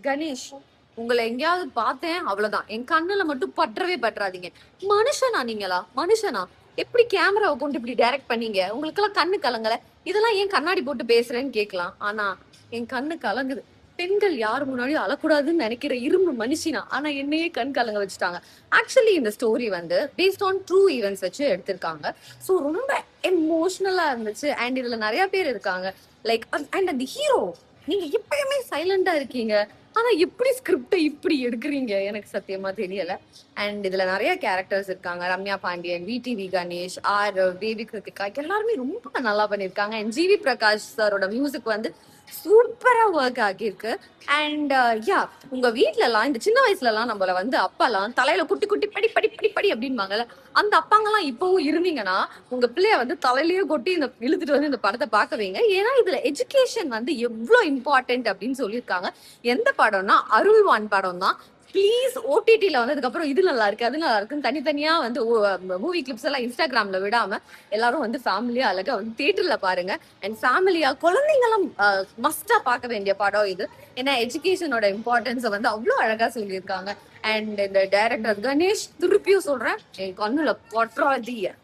கணேஷ், உங்களை எங்கேயாவது பார்த்தேன் அவ்வளவுதான். என் கண்ணுல மட்டும் பற்றவே பற்றாதீங்க. மனுஷனா நீங்களா? மனுஷனா? எப்படி கேமராவை கொண்டு இப்படி டைரக்ட் பண்ணீங்க? உங்களுக்கெல்லாம் கண்ணு கலங்கல? இதெல்லாம் ஏன் கண்ணாடி போட்டு பேசுறேன்னு கேட்கலாம். ஆனா என் கண்ணு கலங்குது. பெண்கள் யாரு முன்னாடியும் அழக்கூடாதுன்னு நினைக்கிற இரும்பு மனுஷினா, ஆனா என்னையே கண் கலங்க வச்சுட்டாங்க. ஆக்சுவலி இந்த ஸ்டோரி வந்து பேஸ்ட் ஆன் ட்ரூ ஈவெண்ட்ஸ் வச்சு எடுத்திருக்காங்க. ஸோ ரொம்ப எமோஷனலா இருந்துச்சு. அண்ட் இதுல நிறைய பேர் இருக்காங்க. லைக் அண்ட் அந்த ஹீரோ, நீங்க எப்பயுமே சைலண்டா இருக்கீங்க. ஆனா எப்படி ஸ்கிரிப்டை இப்படி எடுக்கிறீங்க எனக்கு சத்தியமா தெரியல. அண்ட் இதுல நிறைய கேரக்டர்ஸ் இருக்காங்க. ரம்யா பாண்டியன், விடிவி கணேஷ், ஆர் பேபி கிருத்திகா, எல்லாருமே ரொம்ப நல்லா பண்ணியிருக்காங்க. அண்ட் ஜிவி பிரகாஷ் சாரோட மியூசிக் வந்து சூப்பரா ஒர்க் ஆகியிருக்கு. அண்ட் யா, உங்க வீட்ல எல்லாம் இந்த சின்ன வயசுல எல்லாம் நம்மள வந்து அப்பாலாம் தலையில குட்டி குட்டி படி படி படி படி அப்படின்பாங்கல்ல, அந்த அப்பாங்கெல்லாம் இப்பவும் இருந்தீங்கன்னா உங்க பிள்ளைய வந்து தலையிலேயே கொட்டி இந்த இழுத்துட்டு வந்து இந்த படத்தை பார்க்க வைங்க. ஏன்னா இதுல எஜுகேஷன் வந்து எவ்வளவு இம்பார்ட்டன்ட் அப்படின்னு சொல்லியிருக்காங்க. எந்த படம்னா அருள்வான் படம் தான். ப்ளீஸ் ஓடிடில வந்ததுக்கு அப்புறம் இது நல்லா இருக்கு அது நல்லா இருக்குன்னு தனித்தனியா வந்து மூவி கிளிப்ஸ் எல்லாம் இன்ஸ்டாகிராம்ல விடாம எல்லாரும் வந்து ஃபேமிலியா அழகா வந்து தியேட்டர்ல பாருங்க. அண்ட் ஃபேமிலியா குழந்தைங்களும் மஸ்டா பார்க்க வேண்டிய படம் இது. ஏன்னா எஜுகேஷனோட இம்பார்ட்டன்ஸை வந்து அவ்வளோ அழகா சொல்லியிருக்காங்க. அண்ட் இந்த டைரக்டர் கணேஷ், திருப்பியும் சொல்றேன், என் கண்ணுல பொற்றாதிய